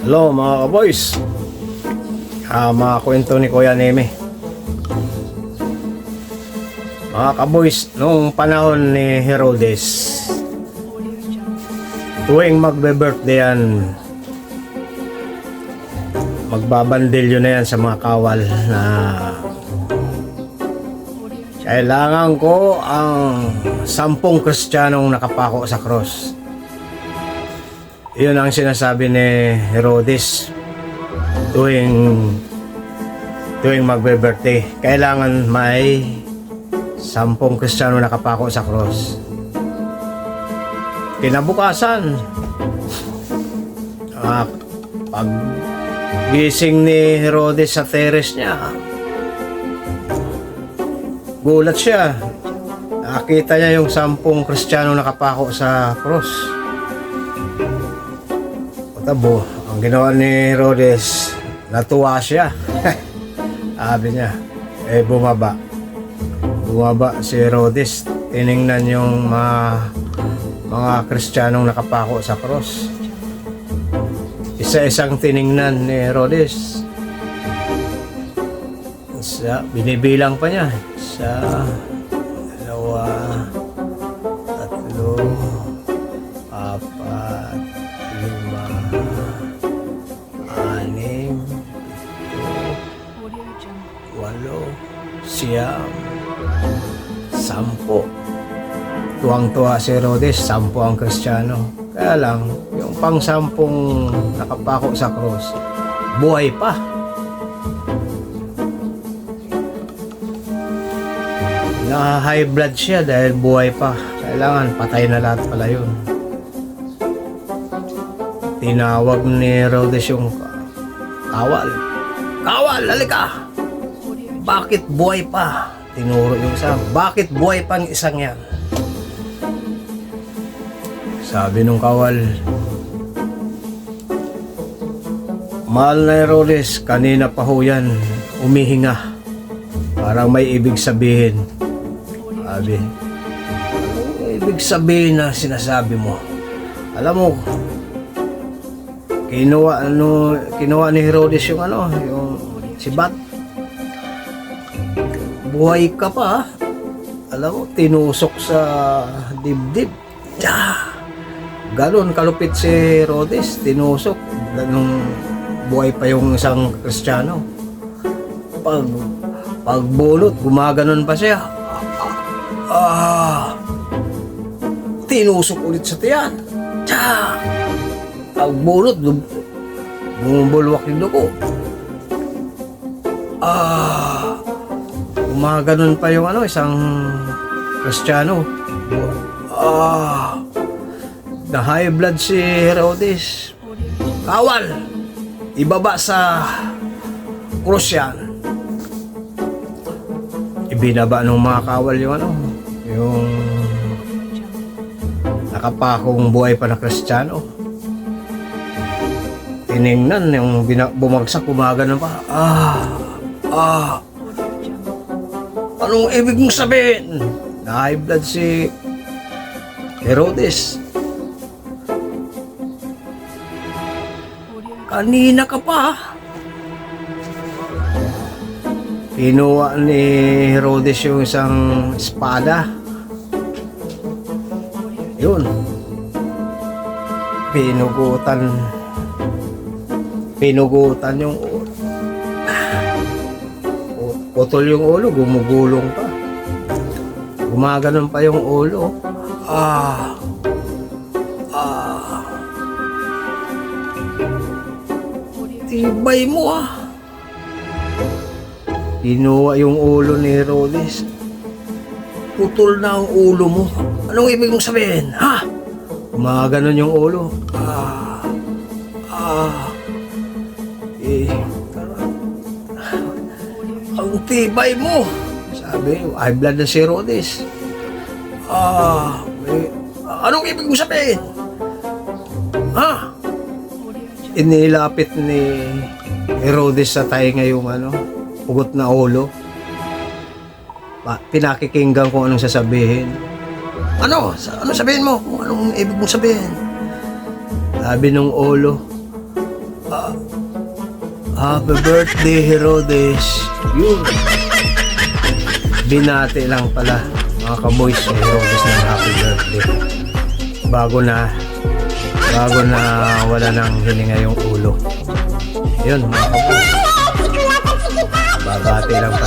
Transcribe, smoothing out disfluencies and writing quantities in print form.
Hello mga kaboys, mga kwento ni Kuya Neme. Mga kaboys, noong panahon ni Herodes, tuwing magbe-birthday yan, magbabandilyo na yan sa mga kawal na kailangan ko ang 10 Kristiyanong nakapako sa cross. Yun ang sinasabi ni Herodes tuwing magbe-birthday. Kailangan may 10 Kristiyano nakapako sa cross. Kinabukasan, pag gising ni Herodes sa teres niya, gulat siya. Nakita niya yung 10 Kristiyano nakapako sa cross. Tabo, ang ginawa ni Herodes, natuwa siya. Sabi niya, bumaba si Herodes. Tiningnan yung mga Kristiyanong nakapako sa cross. Isa-isang tiningnan ni Herodes. Binibilang pa niya. 1, 2, 3, 4, 5, 6, 7, 8, 10. Tuwang-tuwa si Herodes, 10 ang Kristiyano. Kaya lang, yung pang 10 nakapako sa cross, buhay pa. Na-high blood siya dahil buhay pa. Kailangan patay na lahat pala yun. Tinawag ni Herodes yung kawal. Kawal, halika! Bakit buhay pa? Tinuro yung isa. Bakit buhay pa ang isang yan? Sabi nung kawal, mahal na Herodes, kanina pa ho yan, umihinga. Parang may ibig sabihin. Sabi, ibig sabihin na sinasabi mo. Alam mo, kinuha ni Herodes yung yung sibat. Buhay ka pa. Alam mo, tinusok sa dibdib. Ganon kalupit si Herodes. Tinusok nung buhay pa yung isang Kristiyano. Pagbulot, gumaganon pa siya. Tinusok ulit sa tiyan. Pagbulot, bumubulwak yung dugo. Gumaganon pa yung isang Kristiyano. Na high blood si Herodes. Kawal, ibaba sa krus yan. Ibinaba ng mga kawal yung nakapakong buhay pa na Kristiyano. Tiningnan yung bumagsak, gumaganon pa. Anong ibig mong sabihin? Na high blood si Herodes. Kanina ka pa. Kinuha ni Herodes yung isang espada. Yun. Pinugutan yung ulo. Putol yung ulo, gumugulong pa. Gumaganon pa yung ulo. Tibay mo Kinuha yung ulo ni Herodes. Putol na ang ulo mo. Anong ibig mong sabihin? Gumaganon yung ulo. Ang tibay mo. Sabi, high blood na si Herodes. Anong ibig mong sabihin? Inilapit ni Herodes sa tainga yung pugot na ulo. Pinakikinggan kung anong sasabihin. Ano sabihin mo? Kung anong ibig mong sabihin? Sabi nung ulo, Happy birthday, Herodes. Yun. Binati lang pala mga kaboys si Herodes ng happy birthday. Bago na wala nang hininga yung ulo. Yun mga kaboys. Babati lang pala.